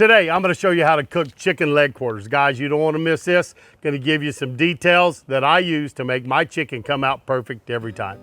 Today, I'm gonna show you how to cook chicken leg quarters. Guys, you don't wanna miss this. Gonna give you some details that I use to make my chicken come out perfect every time.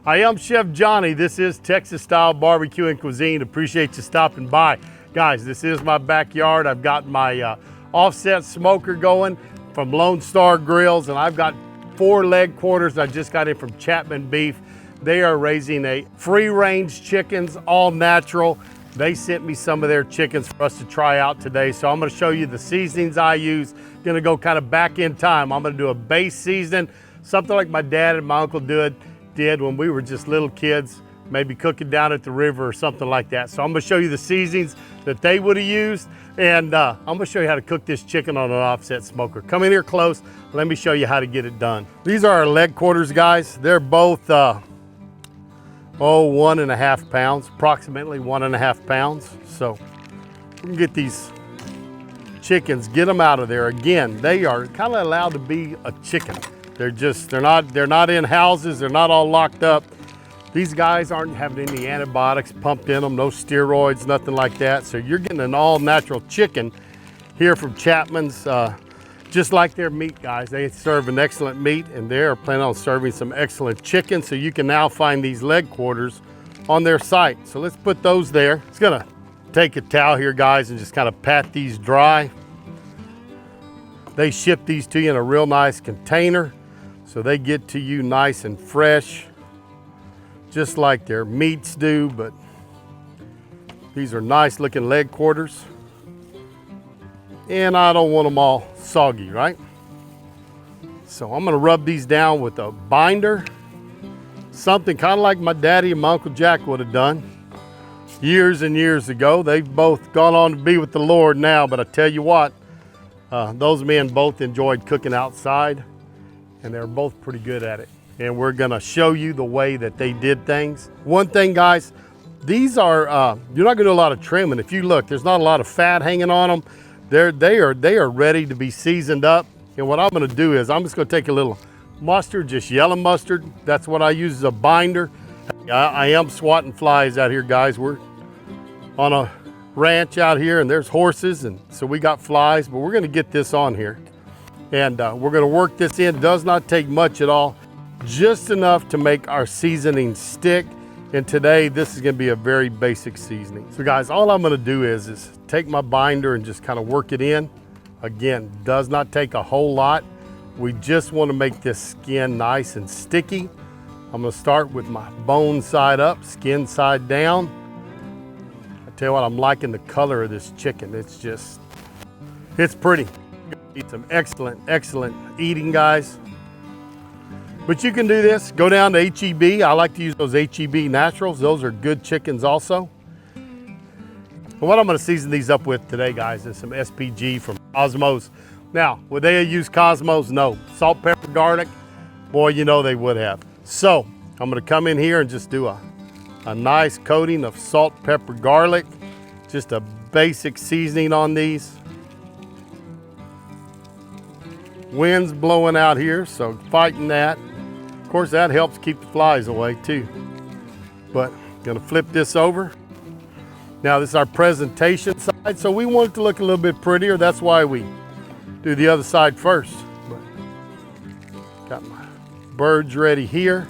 I am Chef Johnny. This is Texas style barbecue and cuisine. Appreciate you stopping by. Guys, this is my backyard. I've got my offset smoker going from Lone Star Grillz, and I've got 4 leg quarters I just got in from Chapman Beef. They are raising a free-range chickens, all natural. They sent me some of their chickens for us to try out today. So I'm gonna show you the seasonings I use. Gonna go kind of back in time. I'm gonna do a base seasoning, something like my dad and my uncle did when we were just little kids, maybe cooking down at the river or something like that. So I'm gonna show you the seasonings that they would have used, and I'm gonna show you how to cook this chicken on an offset smoker. Come in here close, let me show you how to get it done. These are our leg quarters, guys. They're both 1.5 pounds, approximately 1.5 pounds. So we can get these chickens, get them out of there. Again, they are kind of allowed to be a chicken. They're not in houses, they're not all locked up. These guys aren't having any antibiotics pumped in them, no steroids, nothing like that. So you're getting an all natural chicken here from Chapman's. Just like their meat, guys. They serve an excellent meat, and they're planning on serving some excellent chicken. So you can now find these leg quarters on their site. So let's put those there. It's gonna take a towel here, guys, and just kind of pat these dry. They ship these to you in a real nice container, so they get to you nice and fresh, just like their meats do. But these are nice looking leg quarters. And I don't want them all soggy, right? So I'm gonna rub these down with a binder, something kind of like my daddy and my Uncle Jack would have done years and years ago. They've both gone on to be with the Lord now, but I tell you what, those men both enjoyed cooking outside, and they're both pretty good at it. And we're gonna show you the way that they did things. One thing, guys, these are, you're not gonna do a lot of trimming. If you look, there's not a lot of fat hanging on them. They are ready to be seasoned up. And what I'm gonna do is I'm just gonna take a little mustard, just yellow mustard. That's what I use as a binder. I am swatting flies out here, guys. We're on a ranch out here, and there's horses, and so we got flies, but we're gonna get this on here. And we're gonna work this in. It does not take much at all, just enough to make our seasoning stick. And today, this is gonna be a very basic seasoning. So guys, all I'm gonna do is take my binder and just kind of work it in. Again, does not take a whole lot. We just wanna make this skin nice and sticky. I'm gonna start with my bone side up, skin side down. I tell you what, I'm liking the color of this chicken. It's pretty. Eat some excellent eating, guys. But you can do this, go down to HEB. I like to use those HEB Naturals. Those are good chickens also. And what I'm gonna season these up with today, guys, is some SPG from Cosmos. Now, would they have used Cosmos? No. Salt, pepper, garlic? Boy, you know they would have. So, I'm gonna come in here and just do a nice coating of salt, pepper, garlic. Just a basic seasoning on these. Wind's blowing out here, so fighting that. Of course, that helps keep the flies away too. But gonna flip this over. Now this is our presentation side, so we want it to look a little bit prettier. That's why we do the other side first. But got my birds ready here.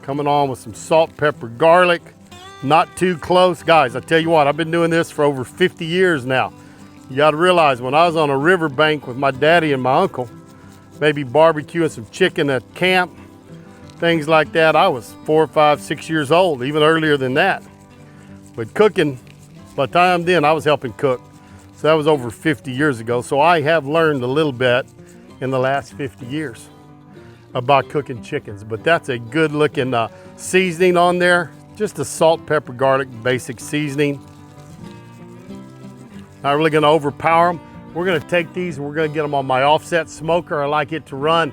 Coming on with some salt, pepper, garlic. Not too close. Guys, I tell you what, I've been doing this for over 50 years now. You gotta realize, when I was on a riverbank with my daddy and my uncle, maybe barbecuing some chicken at camp, things like that, I was 4, 5, 6 years old, even earlier than that. But cooking, by the time then, I was helping cook. So that was over 50 years ago. So I have learned a little bit in the last 50 years about cooking chickens. But that's a good looking seasoning on there. Just a salt, pepper, garlic, basic seasoning. Not really gonna overpower them. We're gonna take these and we're gonna get them on my offset smoker. I like it to run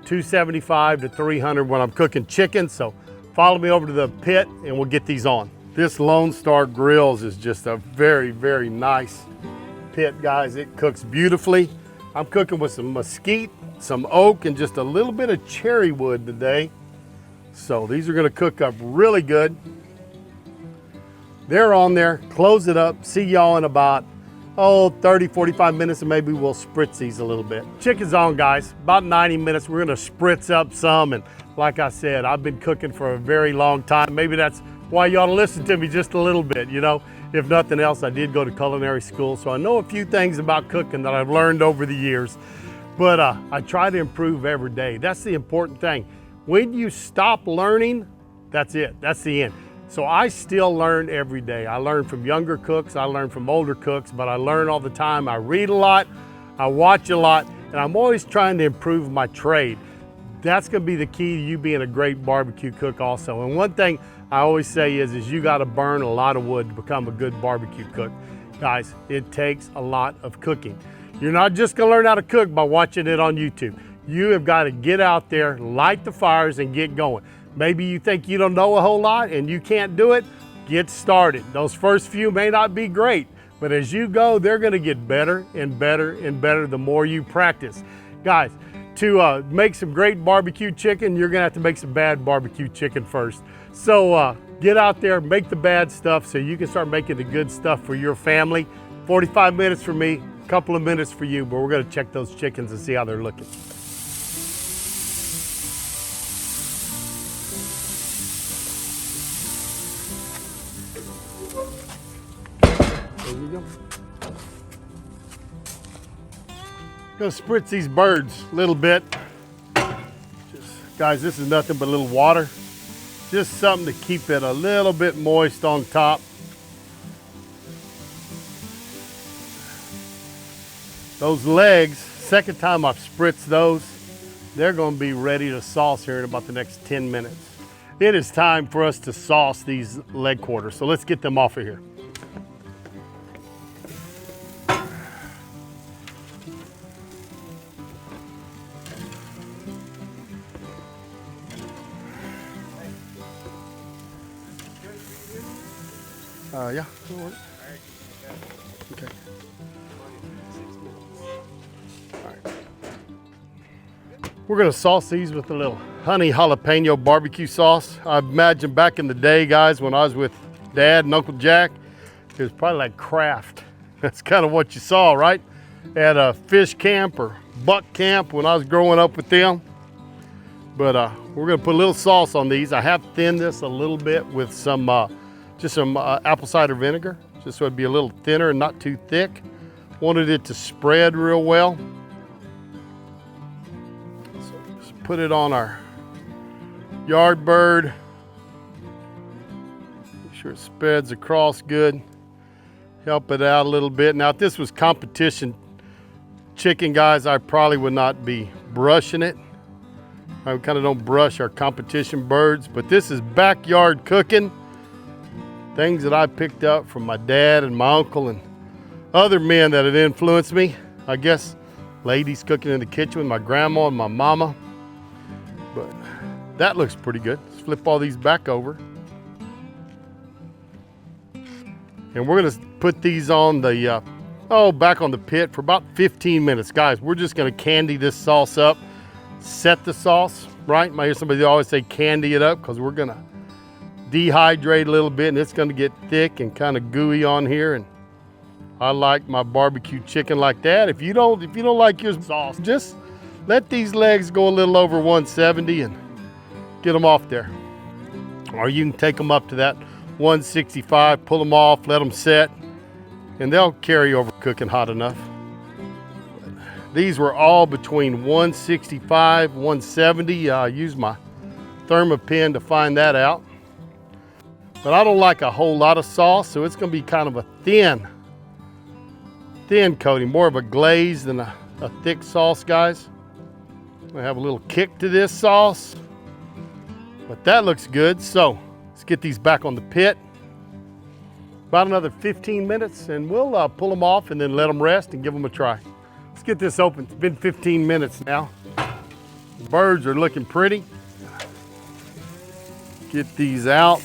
275 to 300 when I'm cooking chicken. So follow me over to the pit and we'll get these on. This Lone Star Grillz is just a very, very nice pit, guys. It cooks beautifully. I'm cooking with some mesquite, some oak, and just a little bit of cherry wood today. So these are gonna cook up really good. They're on there, close it up. See y'all in about 30, 45 minutes, and maybe we'll spritz these a little bit. Chicken's on, guys. About 90 minutes. We're gonna spritz up some, and like I said, I've been cooking for a very long time. Maybe that's why you ought to listen to me just a little bit, you know. If nothing else, I did go to culinary school, so I know a few things about cooking that I've learned over the years. But I try to improve every day. That's the important thing. When you stop learning, that's it. That's the end. So I still learn every day. I learn from younger cooks, I learn from older cooks, but I learn all the time. I read a lot, I watch a lot, and I'm always trying to improve my trade. That's gonna be the key to you being a great barbecue cook also. And one thing I always say is you gotta burn a lot of wood to become a good barbecue cook. Guys, it takes a lot of cooking. You're not just gonna learn how to cook by watching it on YouTube. You have gotta get out there, light the fires, and get going. Maybe you think you don't know a whole lot and you can't do it, get started. Those first few may not be great, but as you go, they're gonna get better and better and better the more you practice. Guys, to make some great barbecue chicken, you're gonna have to make some bad barbecue chicken first. So get out there, make the bad stuff so you can start making the good stuff for your family. 45 minutes for me, a couple of minutes for you, but we're gonna check those chickens and see how they're looking. There you go. Gonna spritz these birds a little bit. Guys, this is nothing but a little water. Just something to keep it a little bit moist on top. Those legs, second time I've spritzed those, they're gonna be ready to sauce here in about the next 10 minutes. It is time for us to sauce these leg quarters, so let's get them off of here. Yeah, that'll work. Okay. All right. We're gonna sauce these with a little honey jalapeno barbecue sauce. I imagine back in the day, guys, when I was with Dad and Uncle Jack, it was probably like Kraft. That's kind of what you saw, right? At a fish camp or buck camp when I was growing up with them. But we're gonna put a little sauce on these. I have thinned this a little bit with some just some apple cider vinegar, just so it'd be a little thinner and not too thick. Wanted it to spread real well. So just put it on our yard bird. Make sure it spreads across good. Help it out a little bit. Now, if this was competition chicken, guys, I probably would not be brushing it. I kind of don't brush our competition birds, but this is backyard cooking. Things that I picked up from my dad and my uncle and other men that had influenced me. I guess ladies cooking in the kitchen with my grandma and my mama. But that looks pretty good. Let's flip all these back over. And we're gonna put these on the, back on the pit for about 15 minutes. Guys, we're just gonna candy this sauce up, set the sauce, right? I hear somebody always say candy it up because we're gonna dehydrate a little bit and it's gonna get thick and kind of gooey on here. And I like my barbecue chicken like that. If you don't like your sauce, just let these legs go a little over 170 and get them off there. Or you can take them up to that 165, pull them off, let them set, and they'll carry over cooking hot enough. These were all between 165, 170. I used my Thermopin to find that out. But I don't like a whole lot of sauce, so it's gonna be kind of a thin coating, more of a glaze than a thick sauce, guys. I have a little kick to this sauce, but that looks good. So let's get these back on the pit. About another 15 minutes and we'll pull them off and then let them rest and give them a try. Let's get this open. It's been 15 minutes now. The birds are looking pretty. Get these out.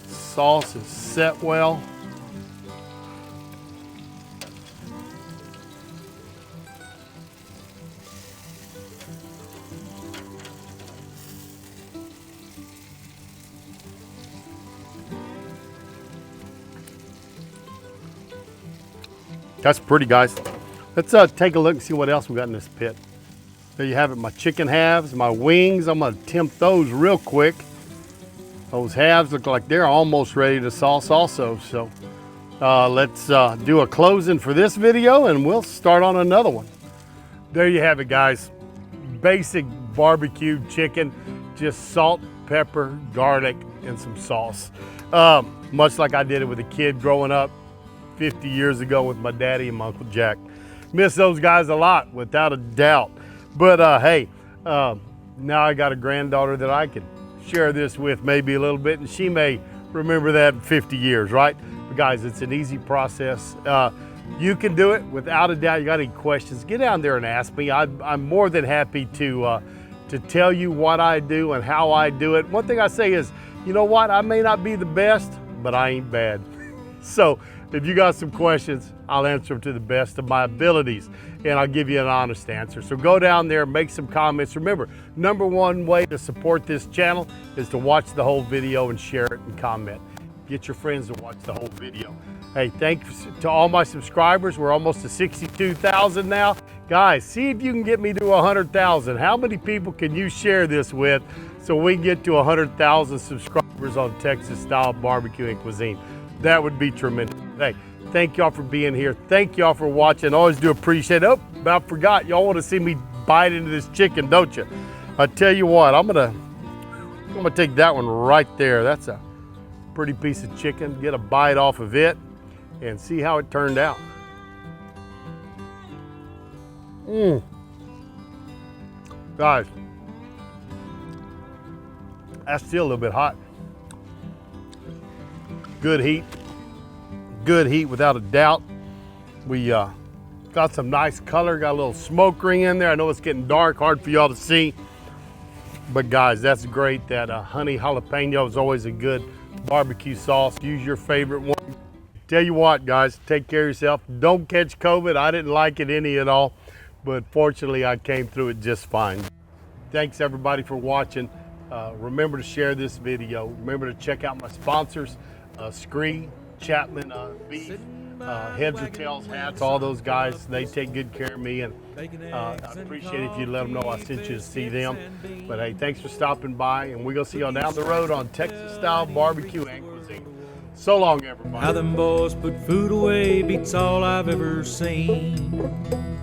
Sauce is set well. That's pretty, guys. Let's take a look and see what else we got in this pit. There you have it, my chicken halves, my wings. I'm gonna tempt those real quick. Those halves look like they're almost ready to sauce also. So let's do a closing for this video and we'll start on another one. There you have it, guys. Basic barbecued chicken, just salt, pepper, garlic, and some sauce. Much like I did it with a kid growing up 50 years ago with my daddy and my Uncle Jack. Miss those guys a lot, without a doubt. But hey, now I got a granddaughter that I can share this with maybe a little bit, and she may remember that in 50 years, right? But guys, it's an easy process. You can do it without a doubt. You got any questions, get down there and ask me. I'm more than happy to tell you what I do and how I do it. One thing I say is, you know what? I may not be the best, but I ain't bad. So if you got some questions, I'll answer them to the best of my abilities, and I'll give you an honest answer. So go down there, make some comments. Remember, #1 way to support this channel is to watch the whole video and share it and comment. Get your friends to watch the whole video. Hey, thanks to all my subscribers. We're almost to 62,000 now. Guys, see if you can get me to 100,000. How many people can you share this with so we can get to 100,000 subscribers on Texas Style Barbecue and Cuisine? That would be tremendous. Hey, thank y'all for being here. Thank y'all for watching. Always do appreciate it. Oh, about forgot. Y'all want to see me bite into this chicken, don't you? I tell you what, I'm gonna take that one right there. That's a pretty piece of chicken. Get a bite off of it and see how it turned out. Guys, that's still a little bit hot. Good heat without a doubt. We got some nice color, got a little smoke ring in there. I know it's getting dark, hard for y'all to see, but guys, that's great. That honey jalapeno is always a good barbecue sauce. Use your favorite one. Tell you what, guys, take care of yourself. Don't catch COVID. I didn't like it any at all, but fortunately I came through it just fine. Thanks everybody for watching. Remember to share this video. Remember to check out my sponsors, Scree, Chapman Beef, Heads or Tails Hats, all those guys. They take good care of me, and I appreciate it if you let them know I sent you to see them. But hey, thanks for stopping by, and we're going to see y'all down the road on Texas Style Barbecue and Cuisine. So long, everybody. How them boys put food away beats all I've ever seen.